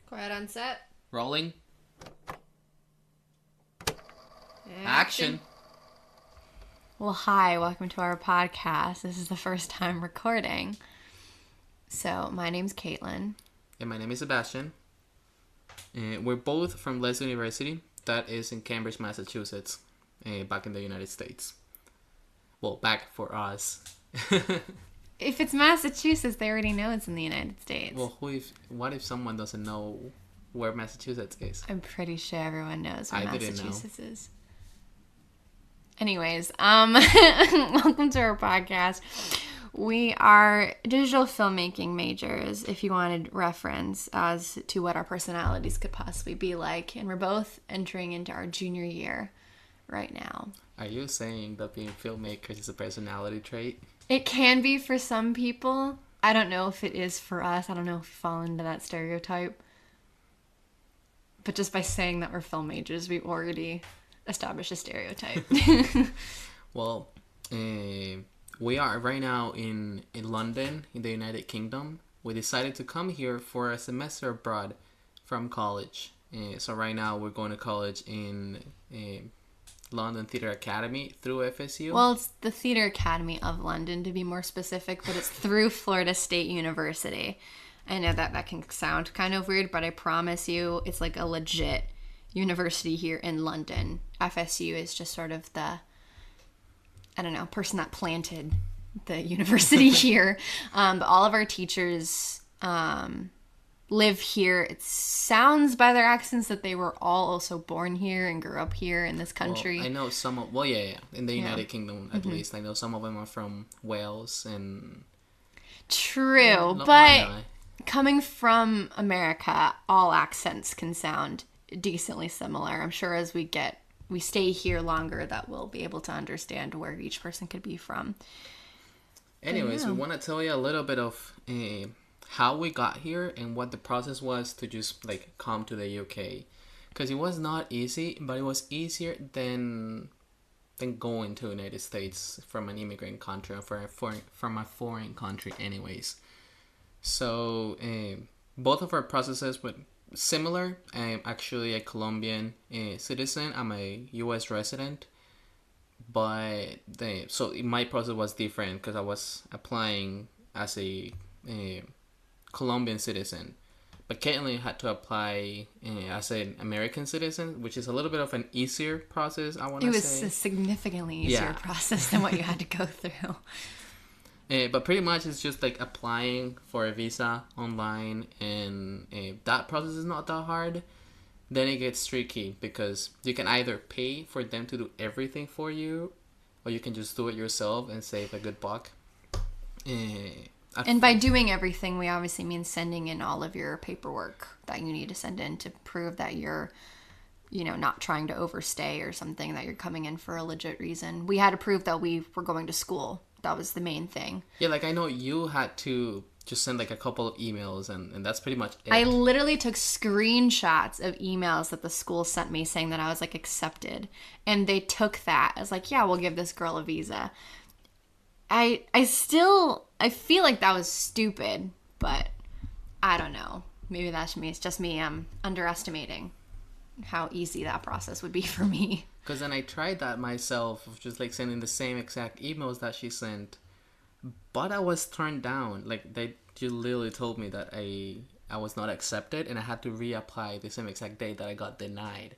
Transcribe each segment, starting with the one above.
Quiet on set. Rolling. Action. Well, hi, welcome to our podcast. This is the first time recording. So, my name's Caitlin. And my name is Sebastian. We're both from Leicester University. That is in Cambridge, Massachusetts. Back in the United States. Well, back for us. If it's Massachusetts, they already know it's in the United States. Well, what if someone doesn't know where Massachusetts is? I'm pretty sure everyone knows where Massachusetts is. Anyways, welcome to our podcast. We are digital filmmaking majors, if you wanted reference as to what our personalities could possibly be like. And we're both entering into our junior year right now. Are you saying that being filmmakers is a personality trait? It can be for some people. I don't know if it is for us. I don't know if we fall into that stereotype. But just by saying that we're film majors, we've already established a stereotype. Well, we are right now in London, in the United Kingdom. We decided to come here for a semester abroad from college. So right now we're going to college in London Theatre Academy through FSU. Well, it's the Theatre Academy of London, to be more specific, but it's through Florida State University. I know that can sound kind of weird, but I promise you it's like a legit university here in London. FSU is just sort of the, I don't know, person that planted the university here. But all of our teachers live here. It sounds by their accents that they were all also born here and grew up here in this country. Well, I know some of, in the United Kingdom at least. I know some of them are from Wales and... True, but coming from America, all accents can sound decently similar. I'm sure as we stay here longer that we'll be able to understand where each person could be from. Anyways, we want to tell you a little bit of how we got here and what the process was to just like come to the UK, because it was not easy, but it was easier than going to the United States from an immigrant country or from a foreign country anyways. So both of our processes were similar. I'm actually a Colombian citizen. I'm a US resident, but so my process was different because I was applying as a Colombian citizen, but Caitlin had to apply as an American citizen, which is a little bit of an easier process, I want to say. It was a significantly easier process than what you had to go through. But pretty much it's just like applying for a visa online, and that process is not that hard. Then it gets tricky because you can either pay for them to do everything for you, or you can just do it yourself and save a good buck. And by doing everything, we obviously mean sending in all of your paperwork that you need to send in to prove that you're, not trying to overstay or something, that you're coming in for a legit reason. We had to prove that we were going to school. That was the main thing. Yeah, like I know you had to just send like a couple of emails and that's pretty much it. I literally took screenshots of emails that the school sent me saying that I was like accepted. And they took that as like, yeah, we'll give this girl a visa. I feel like that was stupid, but I don't know. Maybe that's me. It's just me. I'm underestimating how easy that process would be for me. Because then I tried that myself, of just like sending the same exact emails that she sent, but I was turned down. Like they just literally told me that I was not accepted, and I had to reapply the same exact day that I got denied.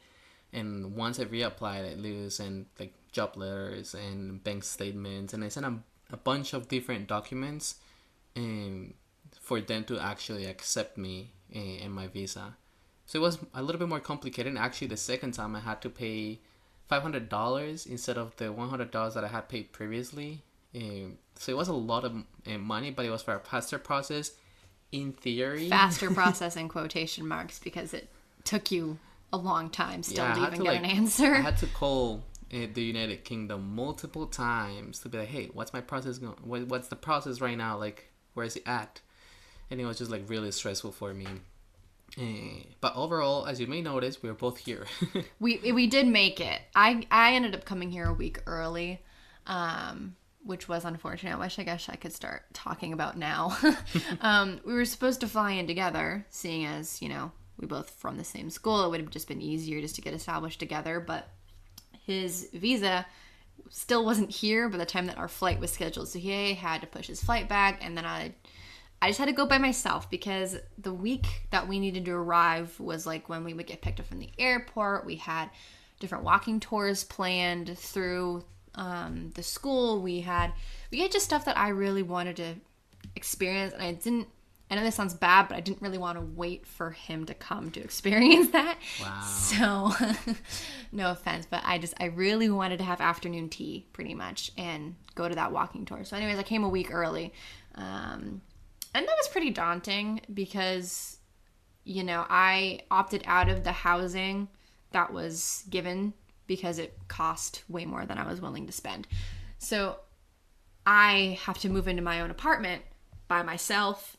And once I reapplied, I literally sent like job letters and bank statements, and I sent a bunch of different documents for them to actually accept me and my visa. So it was a little bit more complicated. And actually, the second time I had to pay $500 instead of the $100 that I had paid previously. So it was a lot of money, but it was for a faster process in theory. Faster process in quotation marks, because it took you a long time still to even get an answer. I had to call the United Kingdom multiple times to be like, hey, what's my process going? What's the process right now? Like, where is it at? And it was just like really stressful for me. But overall, as you may notice, we were both here. we did make it. I ended up coming here a week early, which was unfortunate, which I guess I could start talking about now. We were supposed to fly in together, seeing as, we both from the same school. It would have just been easier just to get established together. But his visa still wasn't here by the time that our flight was scheduled. So he had to push his flight back, and then I just had to go by myself because the week that we needed to arrive was like when we would get picked up from the airport. We had different walking tours planned through the school. We had just stuff that I really wanted to experience, and I know this sounds bad, but I didn't really want to wait for him to come to experience that. Wow. So, no offense, but I really wanted to have afternoon tea, pretty much, and go to that walking tour. So anyways, I came a week early. And that was pretty daunting because, you know, I opted out of the housing that was given because it cost way more than I was willing to spend. So I have to move into my own apartment by myself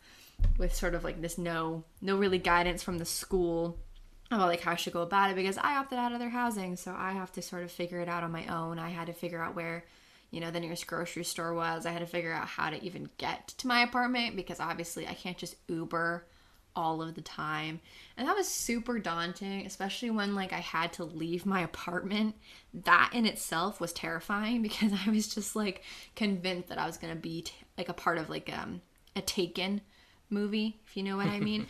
with sort of like this no really guidance from the school about like how I should go about it because I opted out of their housing. So I have to sort of figure it out on my own. I had to figure out where, you know, the nearest grocery store was. I had to figure out how to even get to my apartment because obviously I can't just Uber all of the time. And that was super daunting, especially when like I had to leave my apartment. That in itself was terrifying because I was just like convinced that I was going to be like a part of like a Taken movie, if you know what I mean.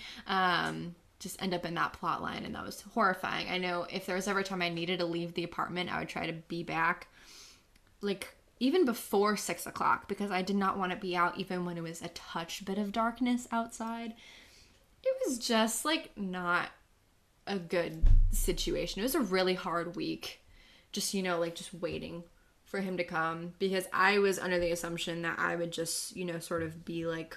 Just end up in that plot line, and that was horrifying. I know if there was ever a time I needed to leave the apartment, I would try to be back like even before 6 o'clock because I did not want to be out even when it was a touch bit of darkness outside. It was just like not a good situation. It was a really hard week, just, you know, like just waiting for him to come because I was under the assumption that I would just, you know, sort of be like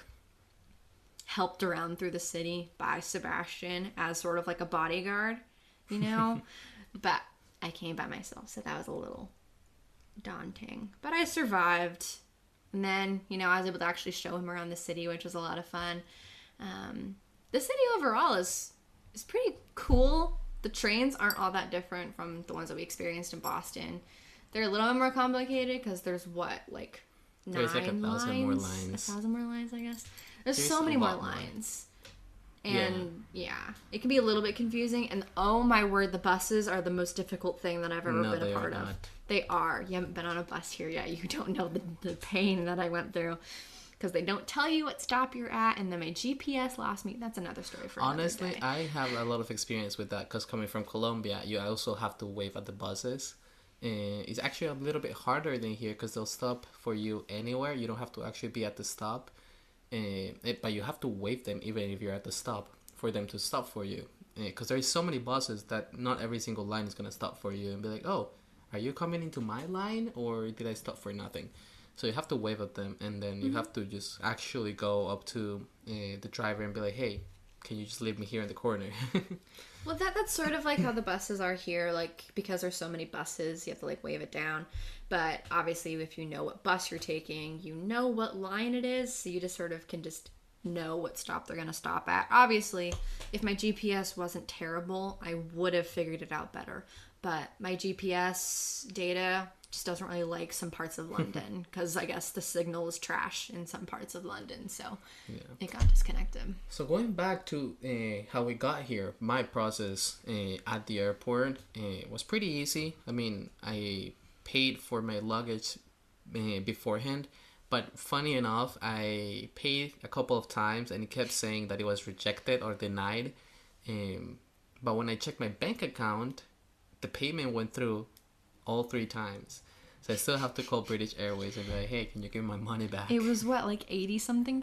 helped around through the city by Sebastian as sort of like a bodyguard, you know. But I came by myself, so that was a little daunting. But I survived. And then, you know, I was able to actually show him around the city, which was a lot of fun. The city overall is pretty cool. The trains aren't all that different from the ones that we experienced in Boston. They're a little bit more complicated because there's like 9 There's like 1,000 more lines. 1,000 more lines, I guess. There's so many more lines. And yeah, it can be a little bit confusing. And oh my word, the buses are the most difficult thing that I've ever been a part of. They are. You haven't been on a bus here yet. You don't know the pain that I went through. Because they don't tell you what stop you're at, and then my GPS lost me. That's another story for another Honestly, day. I have a lot of experience with that because coming from Colombia, you also have to wave at the buses. It's actually a little bit harder than here because they'll stop for you anywhere. You don't have to actually be at the stop. But you have to wave them even if you're at the stop for them to stop for you. Because there's so many buses that not every single line is going to stop for you and be like, oh, are you coming into my line or did I stop for nothing? So you have to wave at them, and then you have to just actually go up to the driver and be like, hey, can you just leave me here in the corner? Well, that's sort of like how the buses are here. Like, because there's so many buses, you have to like wave it down. But obviously, if you know what bus you're taking, you know what line it is. So you just sort of can just know what stop they're going to stop at. Obviously, if my GPS wasn't terrible, I would have figured it out better. But my GPS data just doesn't really like some parts of London because I guess the signal is trash in some parts of London, so it got disconnected. So going back to how we got here, my process at the airport was pretty easy. I mean, I paid for my luggage beforehand, but funny enough, I paid a couple of times and it kept saying that it was rejected or denied. But when I checked my bank account, the payment went through all 3 times. So I still have to call British Airways and be like, hey, can you give me my money back? It was what, like $80-something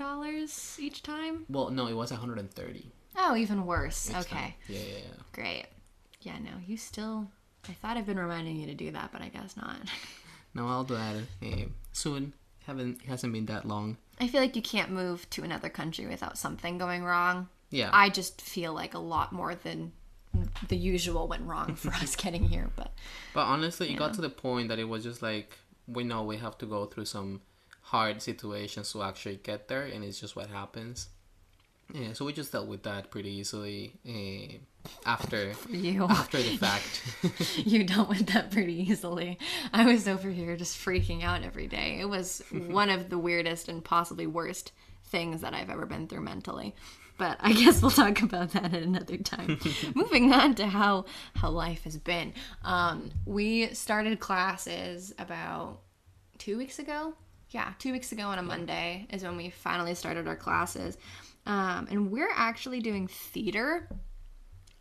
each time? Well, no, it was 130. Oh, even worse. Each okay. Time. Yeah. Great. Yeah, no, you still... I thought I've been reminding you to do that, but I guess not. No, I'll do that soon. It hasn't been that long. I feel like you can't move to another country without something going wrong. Yeah. I just feel like a lot more than the usual went wrong for us getting here, but honestly, it got to the point that it was just like, we know we have to go through some hard situations to actually get there, and it's just what happens. Yeah, so we just dealt with that pretty easily after the fact. You dealt with that pretty easily. I was over here just freaking out every day. It was one of the weirdest and possibly worst things that I've ever been through mentally. but I guess we'll talk about that at another time. Moving on to how life has been. We started classes about 2 weeks ago. Yeah, 2 weeks ago on a Monday is when we finally started our classes. And we're actually doing theater.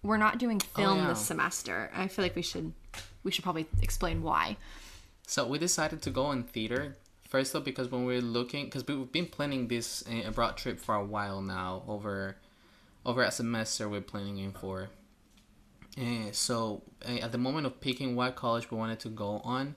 We're not doing film this semester. I feel like we should probably explain why. So we decided to go in theater. First off, because when we're looking, because we've been planning this abroad trip for a while now, over a semester we're planning in for. So at the moment of picking what college we wanted to go on,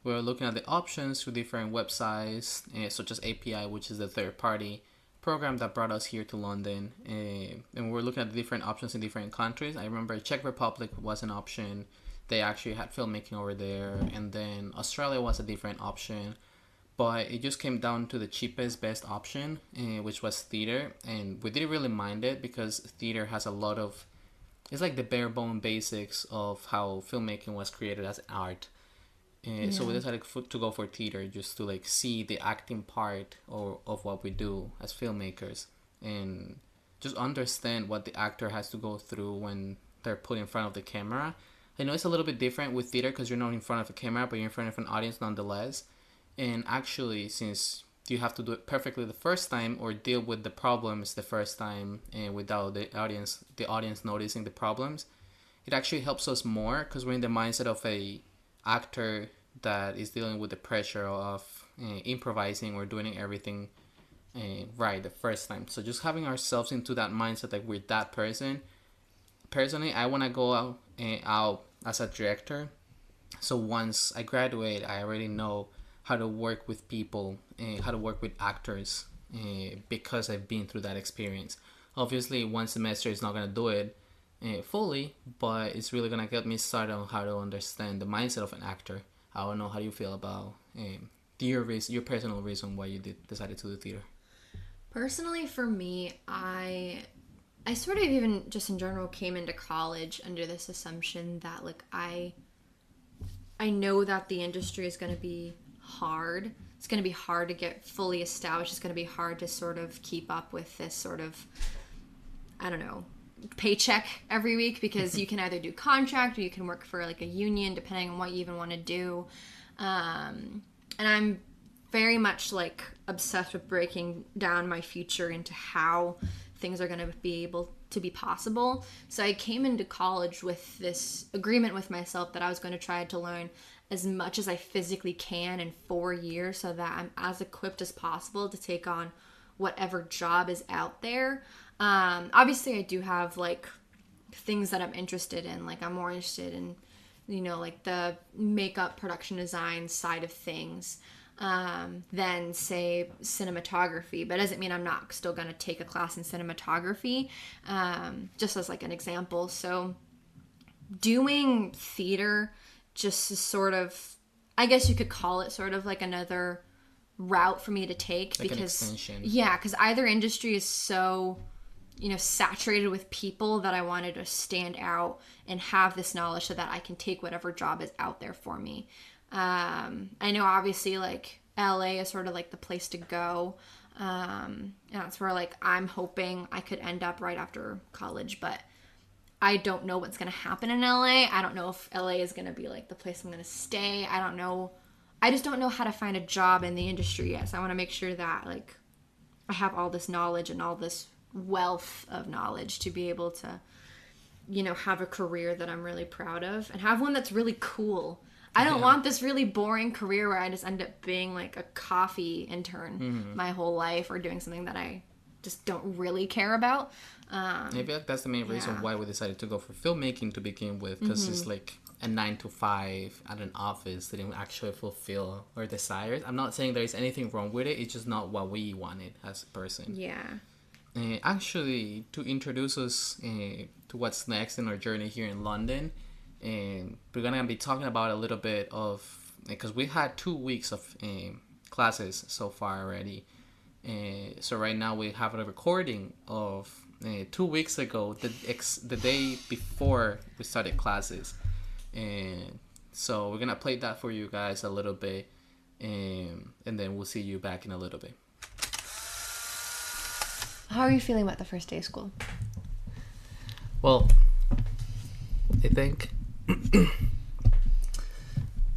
we were looking at the options through different websites, such as API, which is the third-party program that brought us here to London. And we were looking at the different options in different countries. I remember Czech Republic was an option. They actually had filmmaking over there. And then Australia was a different option. But it just came down to the cheapest, best option, which was theater. And we didn't really mind it because theater has a lot of... It's like the bare bone basics of how filmmaking was created as art. So we decided to go for theater just to like see the acting part of what we do as filmmakers. And just understand what the actor has to go through when they're put in front of the camera. I know it's a little bit different with theater because you're not in front of a camera, but you're in front of an audience nonetheless. And actually, since you have to do it perfectly the first time or deal with the problems the first time and without the audience noticing the problems, it actually helps us more because we're in the mindset of a actor that is dealing with the pressure of improvising or doing everything right the first time. So just having ourselves into that mindset that we're that person. Personally, I want to go out as a director. So once I graduate, I already know how to work with people and how to work with actors because I've been through that experience. Obviously, one semester is not going to do it fully, but it's really going to get me started on how to understand the mindset of an actor. I don't know how you feel about your personal reason why you decided to do theater. Personally, for me, I sort of even just in general came into college under this assumption that like I know that the industry is going to be hard. It's going to be hard to get fully established. It's going to be hard to sort of keep up with this sort of, I don't know, paycheck every week because you can either do contract or you can work for like a union depending on what you even want to do. And I'm very much like obsessed with breaking down my future into how things are going to be able to be possible. So I came into college with this agreement with myself that I was going to try to learn as much as I physically can in 4 years so that I'm as equipped as possible to take on whatever job is out there. Obviously, I do have like things that I'm interested in. Like I'm more interested in, you know, like the makeup production design side of things than say cinematography. But it doesn't mean I'm not still going to take a class in cinematography, just as like an example. So doing theater just is sort of, I guess you could call it sort of like another route for me to take, like because because either industry is so, you know, saturated with people that I wanted to stand out and have this knowledge so that I can take whatever job is out there for me. I know obviously like LA is sort of like the place to go. And that's where like I'm hoping I could end up right after college, but I don't know what's going to happen in LA. I don't know if LA is going to be like the place I'm going to stay. I don't know. I just don't know how to find a job in the industry yet. So I want to make sure that like I have all this knowledge and all this wealth of knowledge to be able to, you know, have a career that I'm really proud of and have one that's really cool. I don't want this really boring career where I just end up being like a coffee intern my whole life or doing something that I just don't really care about. Maybe that's the main reason why we decided to go for filmmaking to begin with, because it's like a 9 to 5 at an office that didn't actually fulfill our desires. I'm not saying there's anything wrong with it. It's just not what we wanted as a person. Yeah. Actually, to introduce us to what's next in our journey here in London, we're gonna be talking about a little bit of, because we had 2 weeks of classes so far already. So right now we have a recording of 2 weeks ago, the day before we started classes. So we're gonna play that for you guys a little bit, and then we'll see you back in a little bit. How are you feeling about the first day of school? Well, I think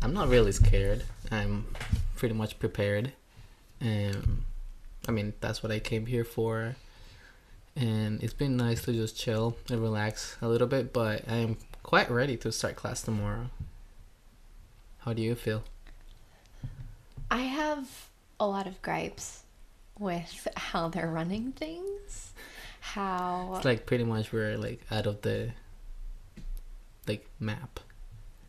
I'm not really scared. I'm pretty much prepared. I mean, that's what I came here for. And it's been nice to just chill and relax a little bit, but I'm quite ready to start class tomorrow. How do you feel? I have a lot of gripes with how they're running things. How It's like pretty much we're like out of the like map.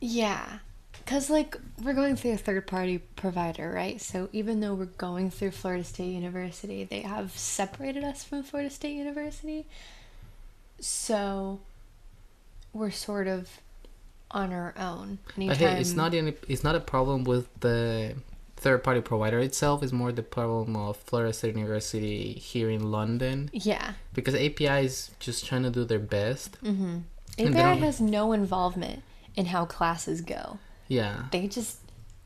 Yeah, because like we're going through a third party provider, right? So even though we're going through Florida State University, they have separated us from Florida State University. So we're sort of on our own. But hey, it's not a problem with the third party provider itself. It's more the problem of Florida State University here in London. Yeah. Because API is just trying to do their best. Mm-hmm. API has no involvement in how classes go. Yeah. They just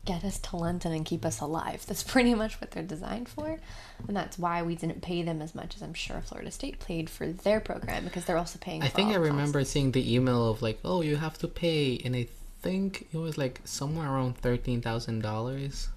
get us to London and keep us alive. That's pretty much what they're designed for. And that's why we didn't pay them as much as I'm sure Florida State paid for their program, because they're also paying for I think I remember classes. seeing the email of like, oh, you have to pay. And I think it was like somewhere around $13,000,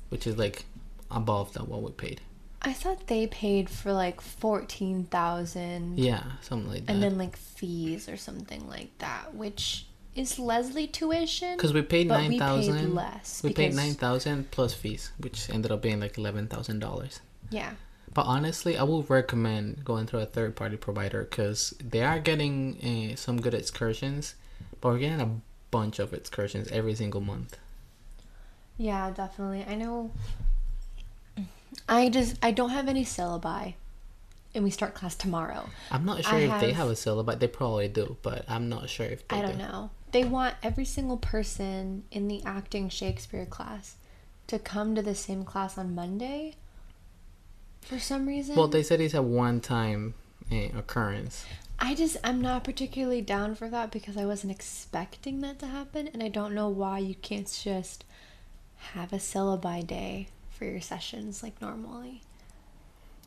which is like above than what we paid. I thought they paid for like 14,000. Yeah, something like that. And then like fees or something like that, which is Leslie tuition. Because we paid 9,000. We paid less. We paid 9,000 plus fees, which ended up being like $11,000. Yeah. But honestly, I would recommend going through a third party provider because they are getting some good excursions, but we're getting a bunch of excursions every single month. Yeah, definitely. I know. I don't have any syllabi, and we start class tomorrow. I'm not sure if they have a syllabus. They probably do, but I'm not sure if they do. I don't know. They want every single person in the acting Shakespeare class to come to the same class on Monday for some reason. Well, they said it's a one-time occurrence. I'm not particularly down for that because I wasn't expecting that to happen, and I don't know why you can't just have a syllabi day for your sessions like normally.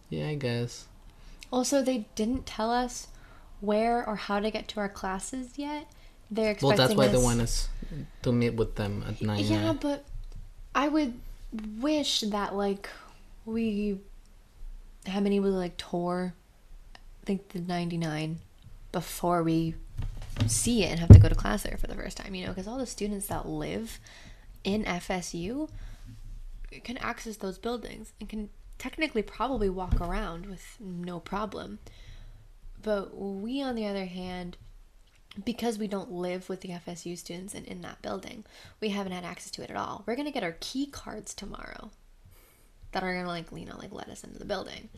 Yeah, I guess. Also, they didn't tell us where or how to get to our classes yet. They're expecting Well, that's why they want us to meet with them at 9. Yeah, but I would wish that like we have been able to like tour, I think, the 99 before we see it and have to go to class there for the first time, you know, because all the students that live in FSU can access those buildings and can technically probably walk around with no problem. But we, on the other hand, because we don't live with the FSU students and in that building, we haven't had access to it at all. We're going to get our key cards tomorrow that are going to like let us into the building.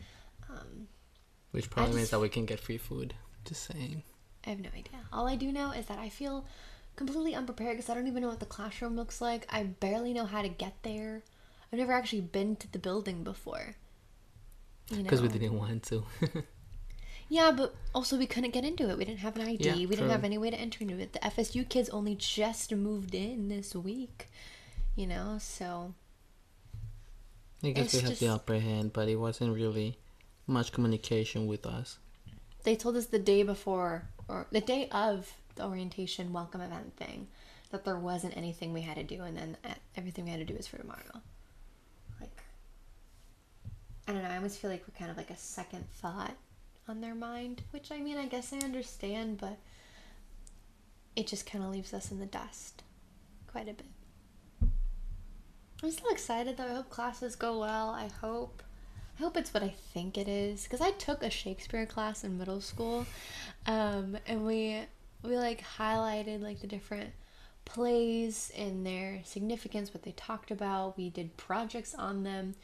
Which probably means that we can get free food. Just saying. I have no idea. All I do know is that I feel completely unprepared because I don't even know what the classroom looks like. I barely know how to get there. I've never actually been to the building before. Because we didn't want to. Yeah, but also we couldn't get into it. We didn't have an ID. Yeah, we true. didn't have any way to enter into it. The FSU kids only just moved in this week, you know, so... I guess we had the upper hand, but it wasn't really much communication with us. They told us the day before, or the day of the orientation welcome event thing, that there wasn't anything we had to do, and then everything we had to do is for tomorrow. Like, I don't know, I almost feel like we're kind of like a second thought on their mind, which, I mean, I guess I understand, but it just kind of leaves us in the dust quite a bit. I'm still excited though. I hope classes go well. I hope it's what I think it is, because I took a Shakespeare class in middle school, and we like highlighted like the different plays and their significance, what they talked about. We did projects on them.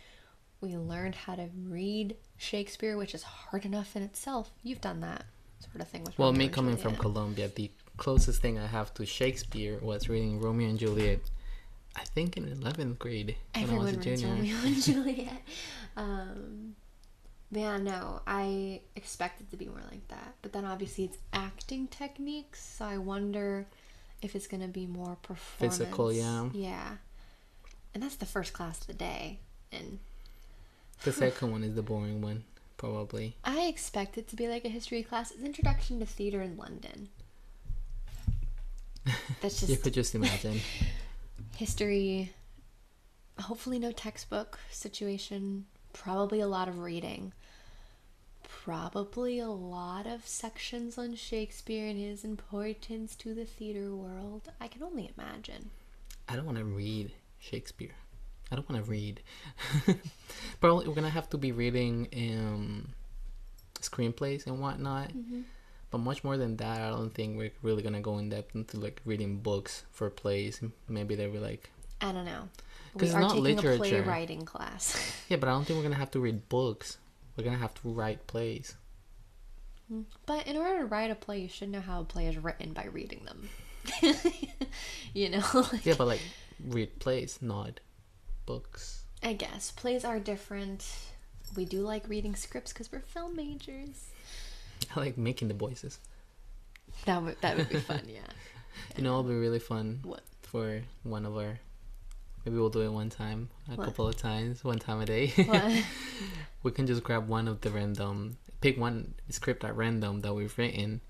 We learned how to read Shakespeare, which is hard enough in itself. You've done that sort of thing with Well, Romeo me and coming Juliet. from Colombia, the closest thing I have to Shakespeare was reading Romeo and Juliet, I think in 11th grade when I was a junior. Romeo and Juliet. Yeah, no, I expect it to be more like that. But then obviously it's acting techniques, so I wonder if it's going to be more performance. Physical, yeah. Yeah. And that's the first class of the day. And the second one is the boring one. probably. I expect it to be like a history class. It's Introduction to Theatre in London. That's just... You could just imagine. History, hopefully no textbook situation, probably a lot of reading, probably a lot of sections on Shakespeare and his importance to the theater world. I can only imagine. I don't want to read Shakespeare. I don't want to read. Probably we're going to have to be reading screenplays and whatnot. Mm-hmm. But much more than that, I don't think we're really going to go in depth into like reading books for plays. Maybe they'll be like... I don't know. We are taking literature. A playwriting class. Yeah, but I don't think we're going to have to read books. We're going to have to write plays. But in order to write a play, you should know how a play is written by reading them. You know? Yeah, but like read plays, not books. I guess. Plays are different. We do like reading scripts because we're film majors. I like making the voices. That would be fun, yeah. You know, it'll be really fun. What? For one of our... Maybe we'll do it one time, couple of times, one time a day. What? We can just grab one of the random... Pick one script at random that we've written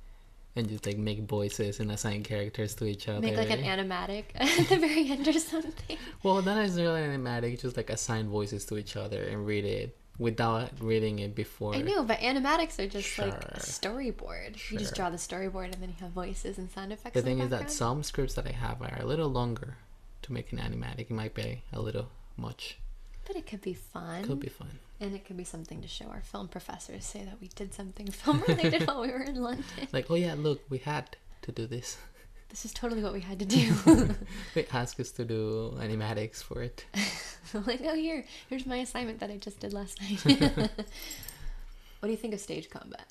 and just like make voices and assign characters to each other. Make like an animatic at the very end or something. Well, not necessarily animatic, just like assign voices to each other and read it without reading it before. I know, but animatics are just like a storyboard. You just draw the storyboard and then you have voices and sound effects. The thing is that some scripts that I have are a little longer to make an animatic. It might be a little much. But it could be fun. Could be fun. And it could be something to show our film professors, say that we did something film related while we were in London. Like, oh yeah, look, we had to do this. This is totally what we had to do. They asked us to do animatics for it. Like, oh, here's my assignment that I just did last night. What do you think of stage combat?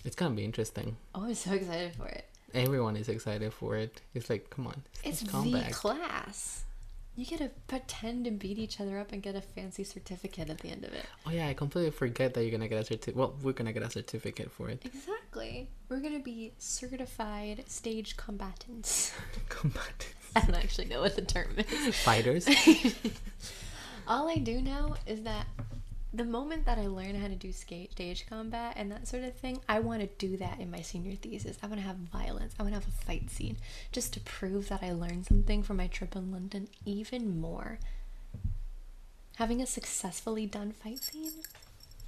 It's gonna be interesting. Oh, I'm so excited for it. Everyone is excited for it. It's like, come on, it's combat. The class. You get to pretend and beat each other up and get a fancy certificate at the end of it. Oh yeah, I completely forget that you're gonna get a certificate. Well, we're gonna get a certificate for it. Exactly. We're gonna be certified stage combatants. Combatants. I don't actually know what the term is. Fighters. All I do know is that the moment that I learn how to do stage combat and that sort of thing, I want to do that in my senior thesis. I want to have violence. I want to have a fight scene just to prove that I learned something from my trip in London even more. Having a successfully done fight scene,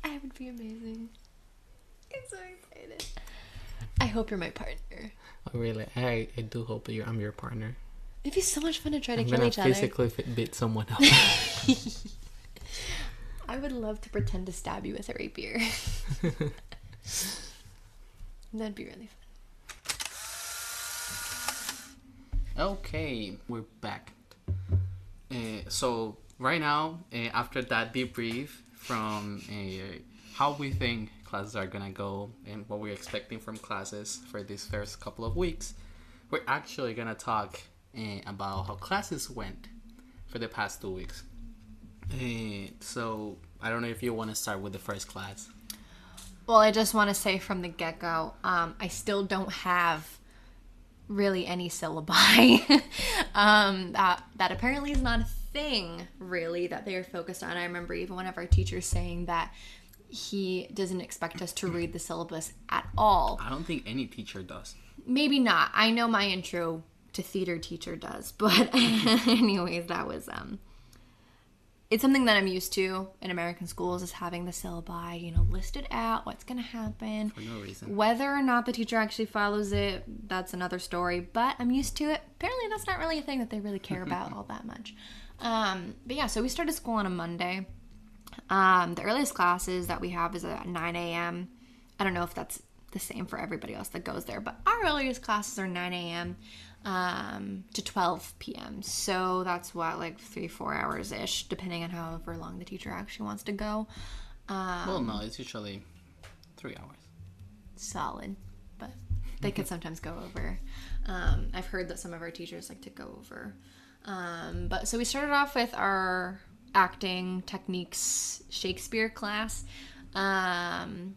I would be amazing. I'm so excited. I hope you're my partner. Oh, really? I do hope that I'm your partner. It'd be so much fun to try to kill each other. I'm gonna physically beat someone up. I would love to pretend to stab you with a rapier. That'd be really fun. Okay, we're back. So right now, after that debrief from how we think classes are gonna go and what we're expecting from classes for these first couple of weeks, we're actually gonna talk about how classes went for the past 2 weeks. So I don't know if you want to start with the first class. Well, I just want to say from the get-go, I still don't have really any syllabi. That apparently is not a thing, really, that they are focused on. I remember even one of our teachers saying that he doesn't expect us to read the syllabus at all. I don't think any teacher does. Maybe not. I know my intro to theater teacher does, but anyways, that was it's something that I'm used to in American schools, is having the syllabi, listed out, what's going to happen. For no reason. Whether or not the teacher actually follows it, that's another story, but I'm used to it. Apparently that's not really a thing that they really care about all that much. But yeah, so we started school on a Monday. The earliest classes that we have is at 9 a.m. I don't know if that's the same for everybody else that goes there, but our earliest classes are 9 a.m. To 12 p.m. So that's what, like 3-4 hours ish, depending on however long the teacher actually wants to go. Well, no, it's usually 3 hours. Solid, but they could sometimes go over. I've heard that some of our teachers like to go over. But so we started off with our acting techniques Shakespeare class, and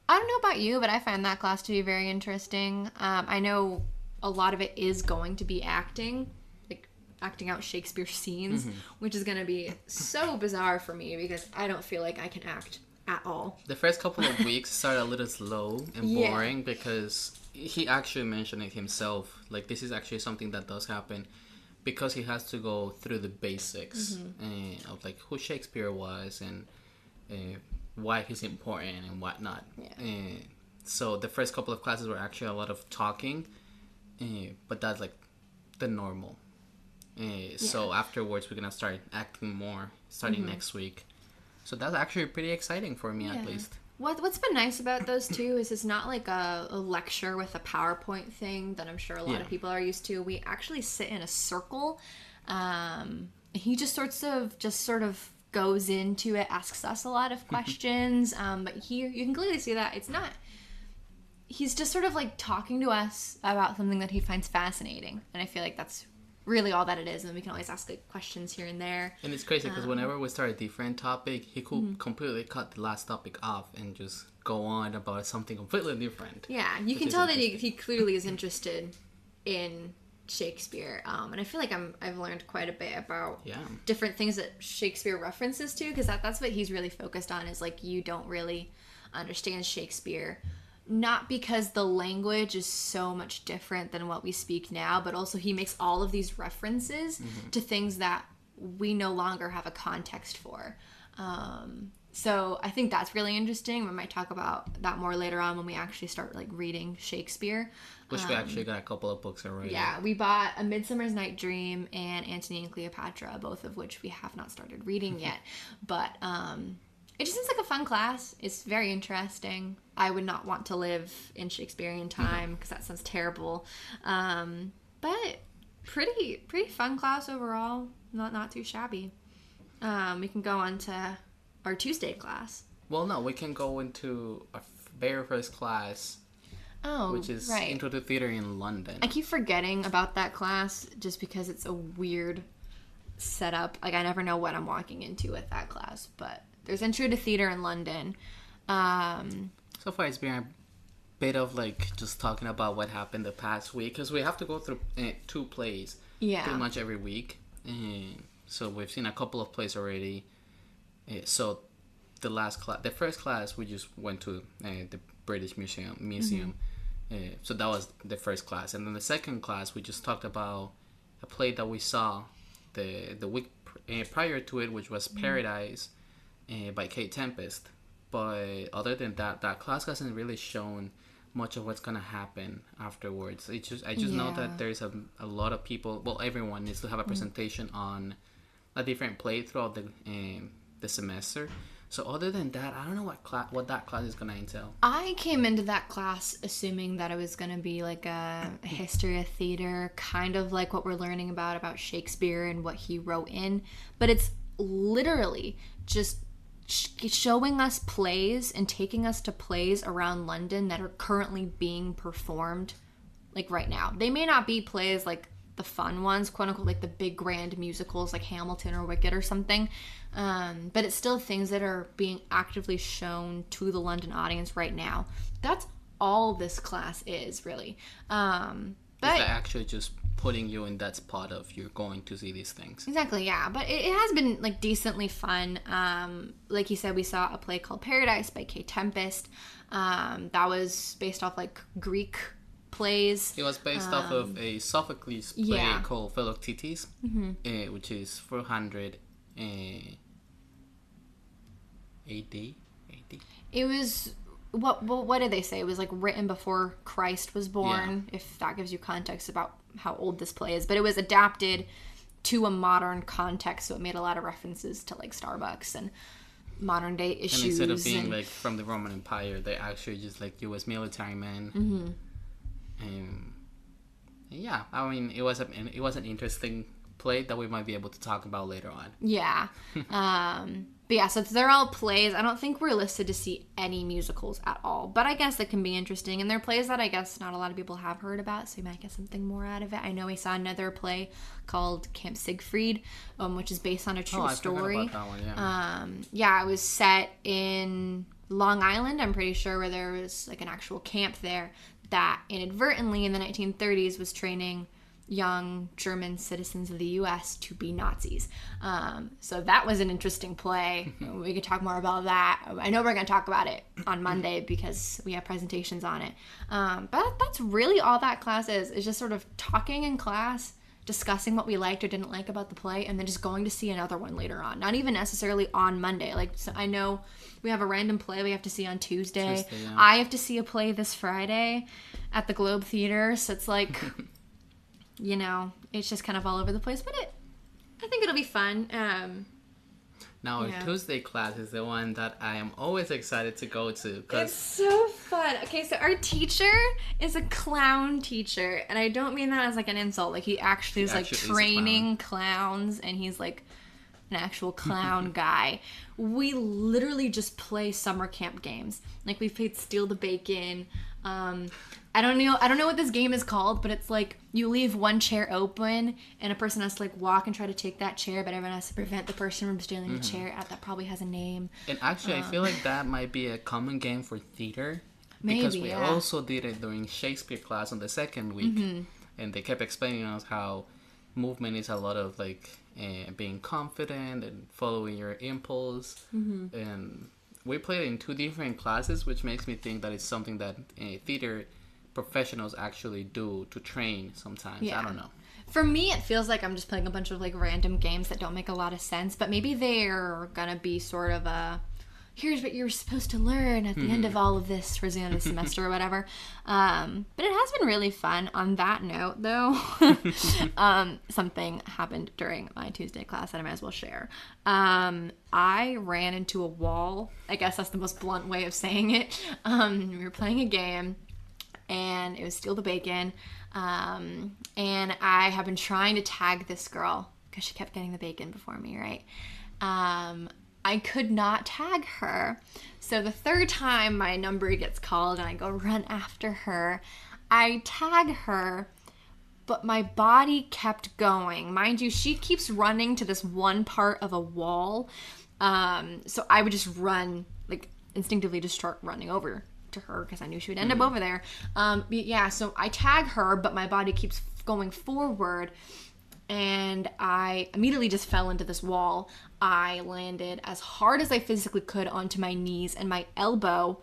I don't know about you, but I find that class to be very interesting. I know a lot of it is going to be acting, like acting out Shakespeare scenes, which is going to be so bizarre for me because I don't feel like I can act at all. The first couple of weeks started a little slow and boring because he actually mentioned it himself. Like, this is actually something that does happen because he has to go through the basics of like who Shakespeare was and why he's important and whatnot. So the first couple of classes were actually a lot of talking, but that's like the normal. So afterwards we're gonna start acting more starting next week. So that's actually pretty exciting for me at least. What's been nice about those two is it's not like a lecture with a PowerPoint thing that I'm sure a lot of people are used to. We actually sit in a circle. He just sort of goes into it, asks us a lot of questions. But here you can clearly see that it's not. He's just sort of like talking to us about something that he finds fascinating, and I feel like that's really all that it is, and we can always ask like questions here and there. And it's crazy because whenever we start a different topic, he could completely cut the last topic off and just go on about something completely different. Yeah, you can tell that he clearly is interested in Shakespeare, and I feel like I've learned quite a bit about different things that Shakespeare references to, because that's what he's really focused on, is like you don't really understand Shakespeare. Not because the language is so much different than what we speak now, but also he makes all of these references to things that we no longer have a context for. So I think that's really interesting. We might talk about that more later on when we actually start like reading Shakespeare. Which we actually got a couple of books already. Yeah, we bought A Midsummer's Night Dream and Antony and Cleopatra, both of which we have not started reading yet. But it just seems like a fun class. It's very interesting. I would not want to live in Shakespearean time because that sounds terrible. But pretty fun class overall. Not too shabby. We can go on to our Tuesday class. Well, no, we can go into our very first class, which is Intro to Theater in London. I keep forgetting about that class just because it's a weird setup. Like, I never know what I'm walking into with that class, but there's Intro to Theater in London. So far, it's been a bit of like just talking about what happened the past week, because we have to go through 2 plays pretty much every week. So we've seen a couple of plays already. So the first class, we just went to the British Museum. So that was the first class, and then the second class we just talked about a play that we saw the week prior to it, which was Paradise by Kate Tempest. But other than that class hasn't really shown much of what's gonna happen afterwards. I just know that there's a lot of people. Well, everyone needs to have a presentation on a different play throughout the semester. So other than that, I don't know what that class is gonna entail. I came into that class assuming that it was gonna be like a history of theater, kind of like what we're learning about Shakespeare and what he wrote in. But it's literally just showing us plays and taking us to plays around London that are currently being performed like right now. They may not be plays like the fun ones, quote unquote, like the big grand musicals like Hamilton or Wicked or something, but it's still things that are being actively shown to the London audience right now. That's all this class is really. But it's actually just putting you in that spot of you're going to see these things. Exactly, yeah. But it has been like decently fun. Like you said, we saw a play called Paradise by Kate Tempest. That was based off like Greek plays. It was based off of a Sophocles play called Philoctetes, which is 400 AD. It was what did they say? It was like written before Christ was born. If that gives you context about how old this play is, but it was adapted to a modern context, so it made a lot of references to like Starbucks and modern day issues. And instead of being like from the Roman Empire, they actually just like U.S. military men. And yeah, I mean, it was an interesting play that we might be able to talk about later on. Yeah. But yeah, so they're all plays. I don't think we're listed to see any musicals at all, but I guess it can be interesting. And they're plays that I guess not a lot of people have heard about, so you might get something more out of it. I know we saw another play called Camp Siegfried, which is based on a true story. I forgot about that one, yeah. It was set in Long Island, I'm pretty sure, where there was like an actual camp there that inadvertently in the 1930s was training young German citizens of the U.S. to be Nazis. So that was an interesting play. We could talk more about that. I know we're going to talk about it on Monday because we have presentations on it. But that's really all that class is just sort of talking in class, discussing what we liked or didn't like about the play, and then just going to see another one later on. Not even necessarily on Monday. Like, so I know we have a random play we have to see on Tuesday. Yeah. I have to see a play this Friday at the Globe Theater. So it's like... You know, it's just kind of all over the place, but I think it'll be fun. Now, our Tuesday class is the one that I am always excited to go to. It's so fun. Okay, so our teacher is a clown teacher, and I don't mean that as like an insult. Like, he actually is like training clowns, and he's like an actual clown guy. We literally just play summer camp games. Like, we've played Steal the Bacon. I don't know what this game is called, but it's like you leave one chair open and a person has to like walk and try to take that chair, but everyone has to prevent the person from stealing the chair. That probably has a name. And actually, I feel like that might be a common game for theater. Because we also did it during Shakespeare class on the second week. And they kept explaining us how movement is a lot of like being confident and following your impulse. And we played in 2 different classes, which makes me think that it's something that theater professionals actually do to train sometimes. I don't know. For me, it feels like I'm just playing a bunch of like random games that don't make a lot of sense, but maybe they're gonna be sort of a here's what you're supposed to learn at the end of all of this towards the end of the semester or whatever. But it has been really fun. On that note, though, something happened during my Tuesday class that I might as well share. I ran into a wall. I guess that's the most blunt way of saying it. We were playing a game, and it was Steal the Bacon. And I have been trying to tag this girl because she kept getting the bacon before me, right? I could not tag her. So the third time my number gets called and I go run after her, I tag her, but my body kept going. Mind you, she keeps running to this one part of a wall. So I would just run, like instinctively just start running over to her because I knew she would end up over there. So I tag her, but my body keeps going forward. And I immediately just fell into this wall. I landed as hard as I physically could onto my knees, and my elbow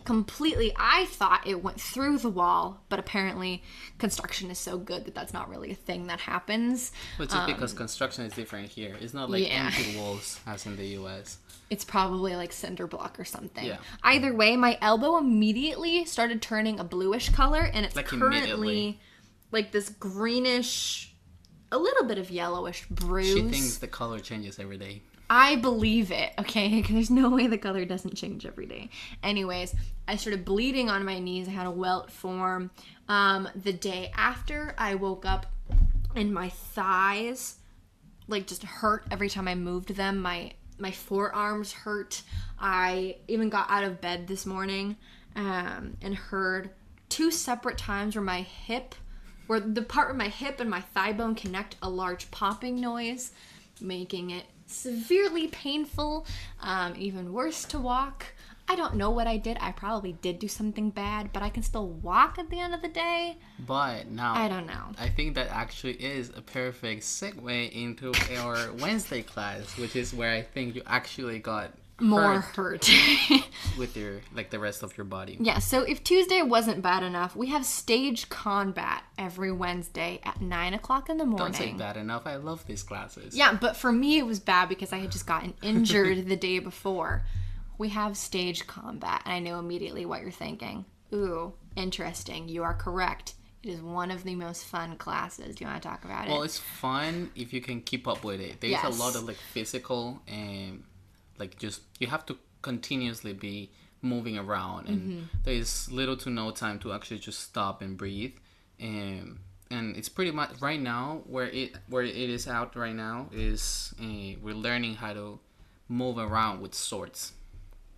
completely, I thought it went through the wall, but apparently construction is so good that that's not really a thing that happens. Which is because construction is different here. It's not like empty walls as in the US. It's probably like cinder block or something. Yeah. Either way, my elbow immediately started turning a bluish color, and it's like currently like this greenish, a little bit of yellowish bruise. She thinks the color changes every day. I believe it, okay? There's no way the color doesn't change every day. Anyways, I started bleeding on my knees. I had a welt form. The day after, I woke up and my thighs like just hurt every time I moved them. My forearms hurt. I even got out of bed this morning and heard 2 separate times where the part where my hip and my thigh bone connect, a large popping noise, making it severely painful, even worse to walk. I don't know what I did. I probably did do something bad, but I can still walk at the end of the day. But now, I don't know. I think that actually is a perfect segue into our Wednesday class, which is where I think you actually got more hurt with your the rest of your body. Yeah, so if Tuesday wasn't bad enough, we have stage combat every Wednesday at 9:00 in the morning. Don't say bad enough. I love these classes. Yeah, but for me it was bad because I had just gotten injured the day before. We have stage combat, and I know immediately what you're thinking. Ooh, interesting. You are correct. It is one of the most fun classes. Do you want to talk about it? Well, it's fun if you can keep up with it. There's a lot of physical and just you have to continuously be moving around, and there's little to no time to actually just stop and breathe. And it's pretty much right now where it is out right now is we're learning how to move around with swords,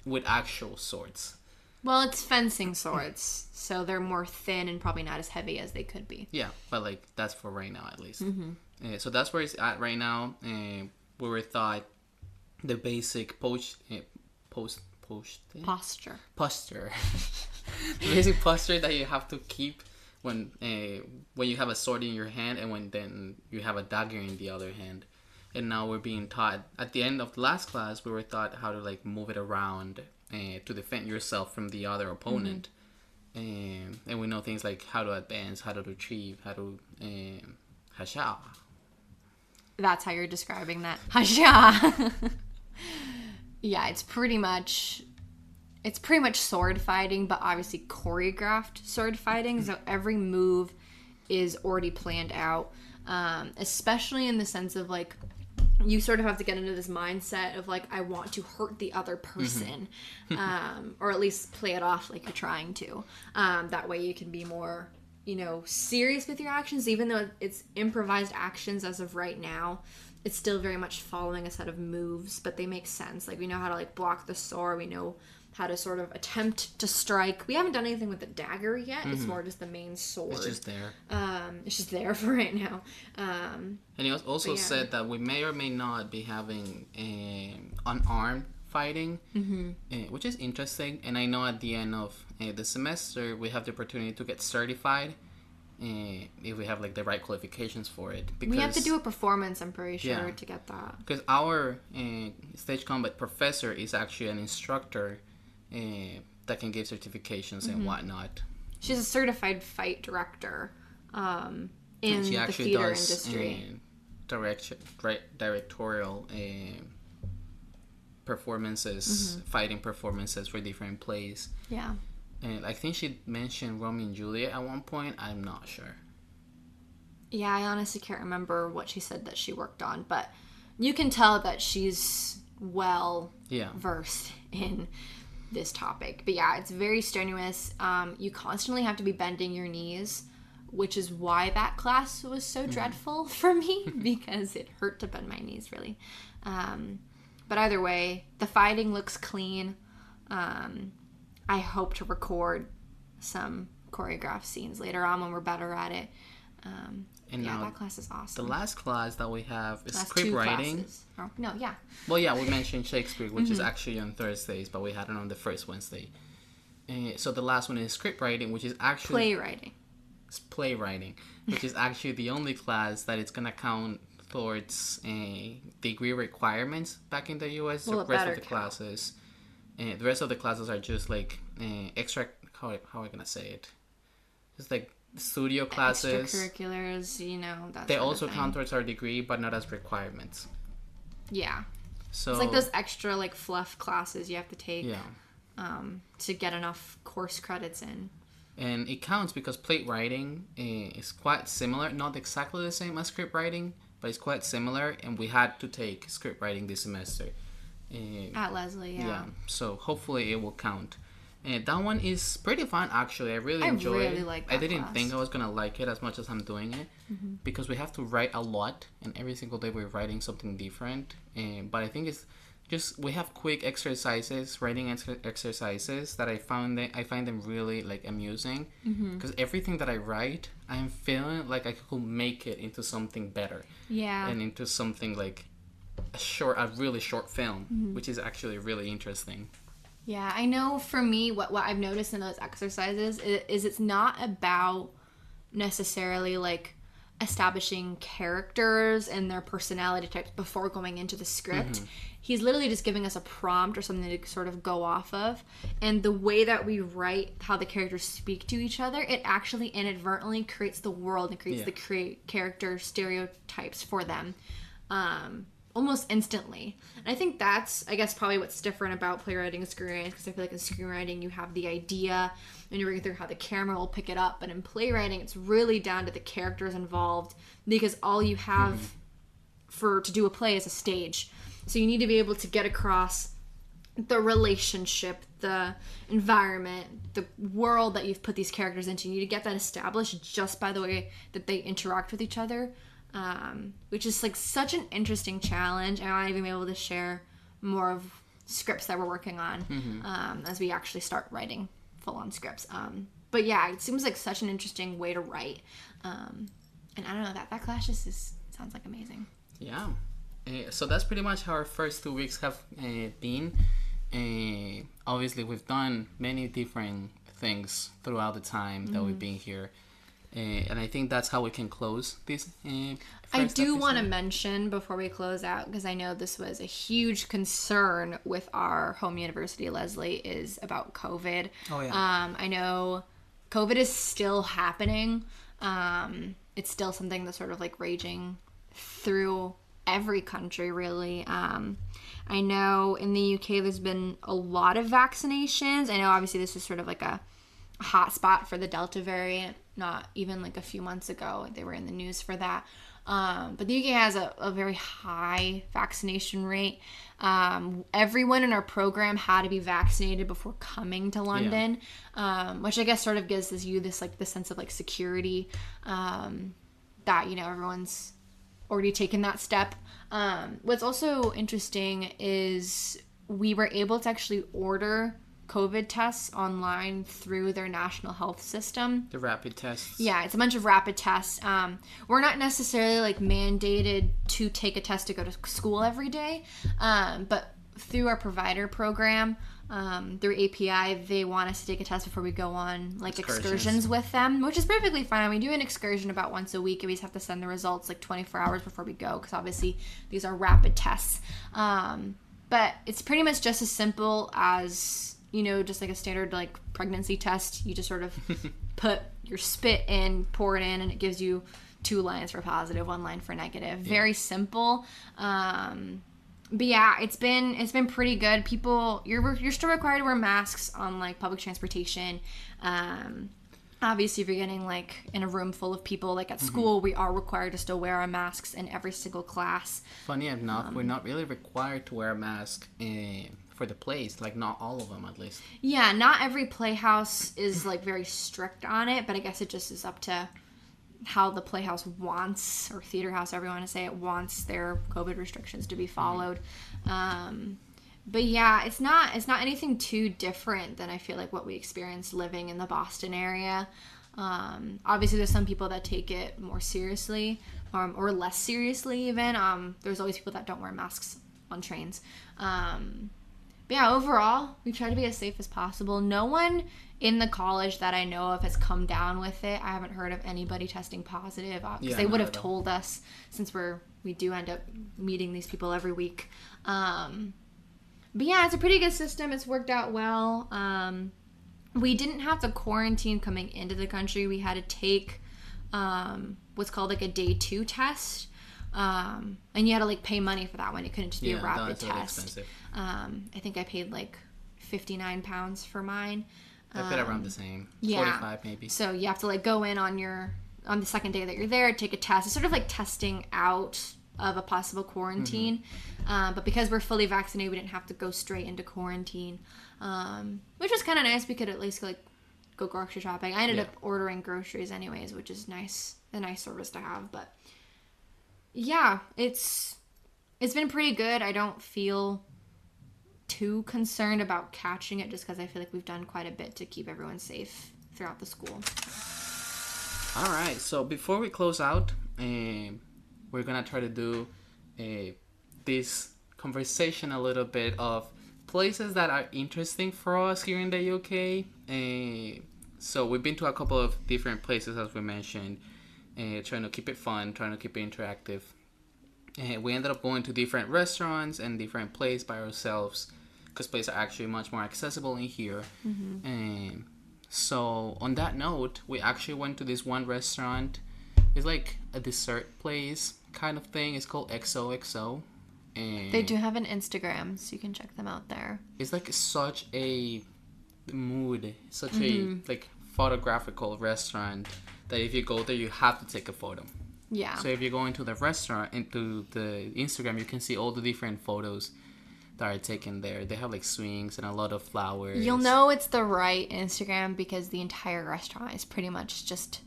with actual swords. Well, it's fencing swords, so they're more thin and probably not as heavy as they could be. Yeah, but that's for right now at least. So that's where it's at right now. We were taught the basic posture. The basic posture that you have to keep when you have a sword in your hand and when then you have a dagger in the other hand. And now we're being taught at the end of the last class, we were taught how to like move it around to defend yourself from the other opponent. And we know things like how to advance, how to retrieve, how to hasha. That's how you're describing that. Hasha. Yeah, it's pretty much sword fighting, but obviously choreographed sword fighting. So every move is already planned out, especially in the sense of like you sort of have to get into this mindset of like I want to hurt the other person, or at least play it off like you're trying to. That way you can be more, serious with your actions, even though it's improvised actions as of right now. It's still very much following a set of moves, but they make sense. Like we know how to like block the sword. We know how to sort of attempt to strike. We haven't done anything with the dagger yet. It's more just the main sword. It's just there. It's just there for right now. And he also said that we may or may not be having unarmed fighting, which is interesting. And I know at the end of the semester, we have the opportunity to get certified if we have like the right qualifications for it. Because we have to do a performance, I'm pretty sure, to get that. Because our stage combat professor is actually an instructor that can give certifications and whatnot. She's a certified fight director in the theater industry. Directorial performances, fighting performances for different plays. Yeah. And I think she mentioned Romeo and Juliet at one point. I'm not sure. Yeah, I honestly can't remember what she said that she worked on, but you can tell that she's versed in this topic. But yeah, it's very strenuous. You constantly have to be bending your knees, which is why that class was so dreadful for me, because it hurt to bend my knees, really. But either way, the fighting looks clean. I hope to record some choreographed scenes later on when we're better at it. And that class is awesome. The last class that we have is script writing. Well, yeah, we mentioned Shakespeare, which is actually on Thursdays, but we had it on the first Wednesday. So the last one is script writing, which is actually... Playwriting, which is actually the only class that it's going to count towards degree requirements back in the U.S. Well, the rest of the classes... the rest of the classes are just like extra... How am I going to say it? Just like studio classes. Extracurriculars, that they also count towards our degree, but not as requirements. Yeah. So it's like those extra like fluff classes you have to take to get enough course credits in. And it counts because plate writing is quite similar. Not exactly the same as script writing, but it's quite similar. And we had to take script writing this semester. At Leslie, yeah. So hopefully it will count. And that one is pretty fun, actually. I really enjoy it. I really like that I didn't class. think I was going to like it as much as I'm doing it. Because we have to write a lot. And every single day we're writing something different. But I think it's just... We have quick exercises, writing exercises that I find them really like amusing. Because everything that I write, I'm feeling like I could make it into something better. Yeah. And into something like a really short film, which is actually really interesting. Yeah, I know for me, what I've noticed in those exercises is it's not about necessarily like establishing characters and their personality types before going into the script. He's literally just giving us a prompt or something to sort of go off of. And the way that we write how the characters speak to each other, it actually inadvertently creates the world and creates the character stereotypes for them. Almost instantly. And I think that's, I guess, probably what's different about playwriting and screenwriting, because I feel like in screenwriting you have the idea and you're reading through how the camera will pick it up, but in playwriting it's really down to the characters involved, because all you have to do a play is a stage. So you need to be able to get across the relationship, the environment, the world that you've put these characters into. You need to get that established just by the way that they interact with each other. Which is like such an interesting challenge. I want to even be able to share more of scripts that we're working on as we actually start writing full-on scripts. But yeah, it seems like such an interesting way to write. And I don't know, that class just sounds like amazing. Yeah. So that's pretty much how our first 2 weeks have been. Obviously, we've done many different things throughout the time that we've been here. And I think that's how we can close this. I do want to mention before we close out, because I know this was a huge concern with our home university, Leslie, is about COVID. Oh, yeah. I know COVID is still happening. It's still something that's sort of like raging through every country, really. I know in the UK there's been a lot of vaccinations. I know obviously this was sort of like a hot spot for the Delta variant, not even like a few months ago. They were in the news for that. But the UK has a very high vaccination rate. Everyone in our program had to be vaccinated before coming to London, which I guess sort of gives you this like the sense of like security, that, you know, everyone's already taken that step. What's also interesting is we were able to actually order COVID tests online through their national health system. The rapid tests. Yeah, it's a bunch of rapid tests. We're not necessarily like mandated to take a test to go to school every day, but through our provider program, through API, they want us to take a test before we go on like excursions with them, which is perfectly fine. We do an excursion about once a week, and we just have to send the results like 24 hours before we go, because obviously these are rapid tests. But it's pretty much just as simple as, you know, just like a standard like pregnancy test. You just sort of put your spit in, pour it in, and it gives you 2 lines for positive, 1 line for negative. Yeah. Very simple. But yeah, it's been pretty good. People, you're still required to wear masks on like public transportation. Obviously, if you're getting like in a room full of people, like at school, we are required to still wear our masks in every single class. Funny enough, we're not really required to wear a mask for the plays, like not all of them at least. Yeah, not every playhouse is like very strict on it, but I guess it just is up to how the playhouse wants, or theater house, however you want to say it, wants their COVID restrictions to be followed. But yeah, it's not anything too different than I feel like what we experienced living in the Boston area. Obviously there's some people that take it more seriously, or less seriously even. There's always people that don't wear masks on trains. But yeah, overall, we try to be as safe as possible. No one in the college that I know of has come down with it. I haven't heard of anybody testing positive, because they would have told us, since we do end up meeting these people every week. But yeah, it's a pretty good system. It's worked out well. We didn't have to quarantine coming into the country. We had to take what's called like a day 2 test. And you had to like pay money for that one. It couldn't just be a rapid test. Really expensive. I think I paid like £59 for mine. I paid around the same. Yeah. 45 maybe. So you have to like go in on the second day that you're there, take a test. It's sort of like testing out of a possible quarantine. But because we're fully vaccinated, we didn't have to go straight into quarantine, which was kind of nice. We could at least like go grocery shopping. I ended up ordering groceries anyways, which is nice, a nice service to have. But yeah, it's been pretty good. I don't feel too concerned about catching it, just because I feel like we've done quite a bit to keep everyone safe throughout the school. All right, so before we close out, we're gonna try to do this conversation a little bit of places that are interesting for us here in the UK. So we've been to a couple of different places, as we mentioned, trying to keep it fun, trying to keep it interactive. We ended up going to different restaurants and different places by ourselves, because places are actually much more accessible in here. So on that note, we actually went to this one restaurant. It's like a dessert place kind of thing. It's called XOXO. And they do have an Instagram, so you can check them out there. It's like such a mood, such a like photographical restaurant that if you go there, you have to take a photo. Yeah. So if you go into the restaurant, into the Instagram, you can see all the different photos that are taken there. They have like swings and a lot of flowers. You'll know it's the right Instagram because the entire restaurant is pretty much just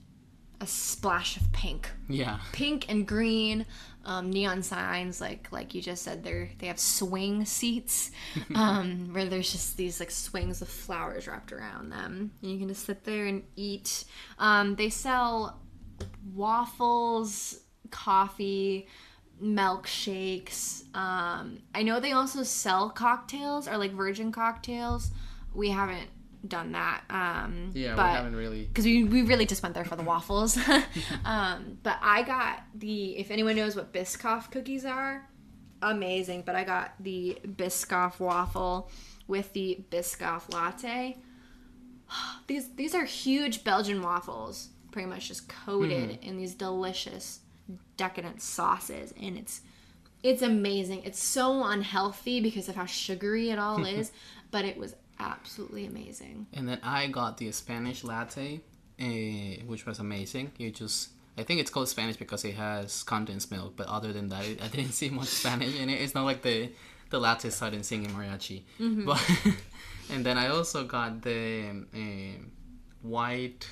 a splash of pink. Yeah. Pink and green, neon signs, like you just said, they have swing seats, where there's just these like swings of flowers wrapped around them. And you can just sit there and eat. They sell waffles, coffee, milkshakes. I know they also sell cocktails, or like virgin cocktails. We haven't done that. Yeah, but, we haven't really. Because we really just went there for the waffles. But I got if anyone knows what Biscoff cookies are, amazing. But I got the Biscoff waffle with the Biscoff latte. These are huge Belgian waffles, pretty much just coated in these delicious, decadent sauces, and it's amazing. It's so unhealthy because of how sugary it all is, but it was absolutely amazing. And then I got the Spanish latte, which was amazing. I think it's called Spanish because it has condensed milk, but other than that, I didn't see much Spanish in it. It's not like the latte started singing mariachi. But and then I also got the white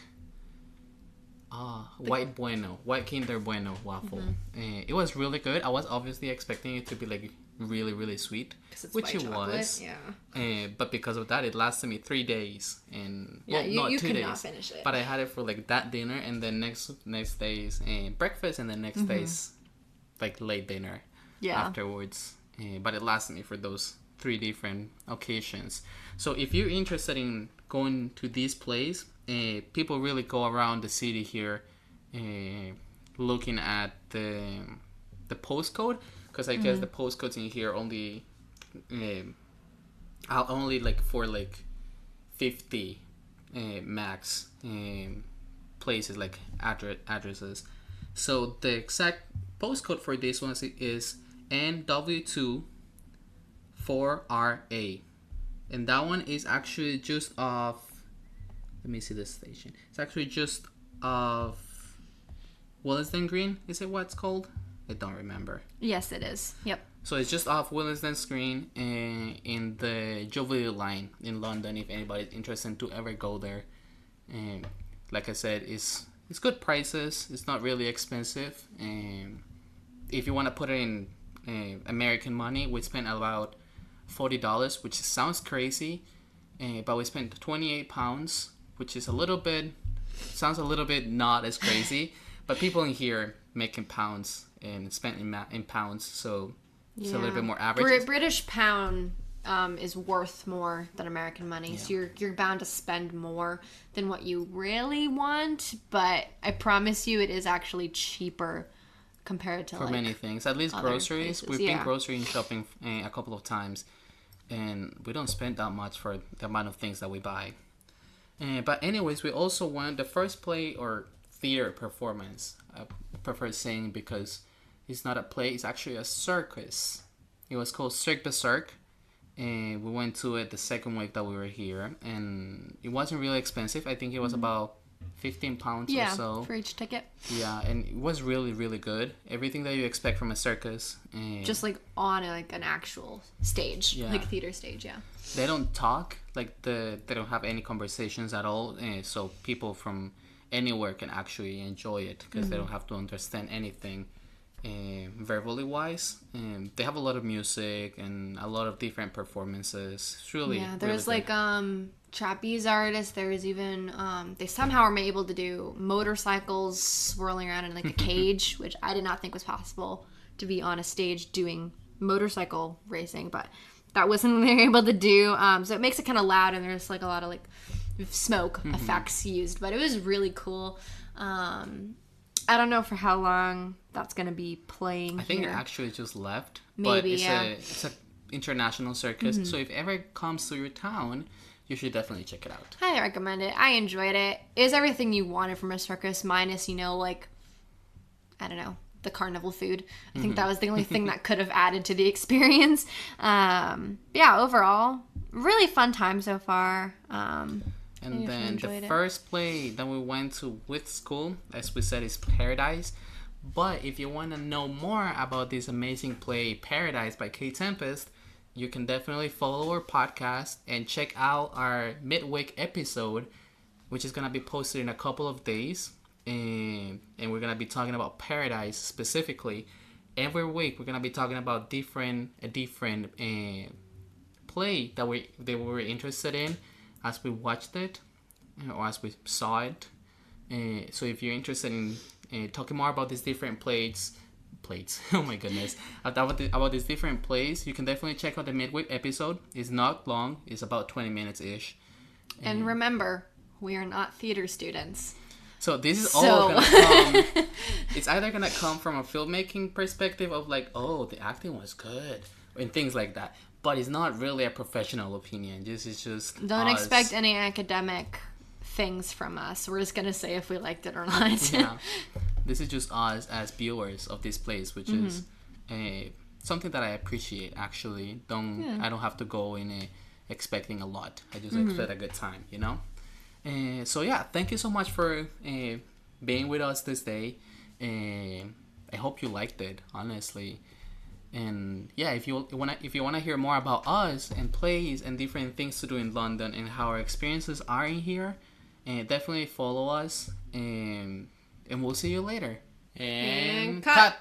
Kinder Bueno waffle. It was really good. I was obviously expecting it to be like really, really sweet, which it was. Yeah. But because of that, it lasted me 3 days, and you could not finish it. But I had it for like that dinner, and then next day's breakfast, and then next day's like late dinner. Afterwards. But it lasted me for those 3 different occasions. So if you're interested in going to this place, people really go around the city here, looking at the postcode, because I guess the postcodes in here only like for like 50 max places, like addresses. So the exact postcode for this one is NW2 4RA, and that one is actually just off. Let me see the station. It's actually just off Willesden Green. Is it what it's called? I don't remember. Yes, it is. Yep. So it's just off Willesden Green in the Jubilee line in London. If anybody's interested to ever go there, and like I said, it's good prices. It's not really expensive. And if you want to put it in American money, we spent about $40, which sounds crazy, but we spent £28, which is sounds a little bit not as crazy, but people in here make in pounds and spend in pounds, so it's a little bit more average. British pound is worth more than American money, so you're bound to spend more than what you really want, but I promise you it is actually cheaper compared to for many things, at least groceries. Places. We've been grocery shopping a couple of times, and we don't spend that much for the amount of things that we buy. But anyways, we also went the first play or theater performance. I prefer saying, because it's not a play, it's actually a circus. It was called Cirque du Cirque, and we went to it the second week that we were here, and it wasn't really expensive. I think it was about £15 or so for each ticket. Yeah, and it was really, really good. Everything that you expect from a circus. Just like on like an actual stage, like a theater stage. They don't talk, like they don't have any conversations at all, so people from anywhere can actually enjoy it, because they don't have to understand anything verbally wise. They have a lot of music and a lot of different performances. It's really there's really like trapeze artists. There was even they somehow are able to do motorcycles swirling around in like a cage, which I did not think was possible to be on a stage doing motorcycle racing, but that was something they were able to do. So it makes it kind of loud, and there's like a lot of like smoke effects used, but it was really cool. I don't know for how long that's going to be playing. I think here. it actually just left. Maybe, but it's a international circus, so if it ever comes to your town, you should definitely check it out. I recommend it. I enjoyed it. It was everything you wanted from a circus, minus, like, I don't know, the carnival food. I think that was the only thing that could have added to the experience. Overall, really fun time so far. And then the first play that we went to with school, as we said, is Paradise. But if you want to know more about this amazing play, Paradise by Kate Tempest, you can definitely follow our podcast and check out our midweek episode, which is going to be posted in a couple of days. And we're going to be talking about Paradise specifically. Every week, we're going to be talking about a different play that we were interested in as we watched it, or as we saw it. So if you're interested in talking more about these different plates, oh my goodness, about these different plays, you can definitely check out the midweek episode. It's not long, it's about 20 minutes ish, And remember, we are not theater students. So this is all gonna come. It's either gonna come from a filmmaking perspective of like, oh, the acting was good, and things like that. But it's not really a professional opinion. This is just don't us. expect any academic things from us. We're just gonna say if we liked it or not. Yeah, this is just us as viewers of this place, which is something that I appreciate. Actually, I don't have to go in expecting a lot. I just expect a good time, you know. So yeah, thank you so much for being with us this day. I hope you liked it, honestly. And yeah, if you wanna hear more about us and plays and different things to do in London and how our experiences are in here, definitely follow us. And we'll see you later. And cut.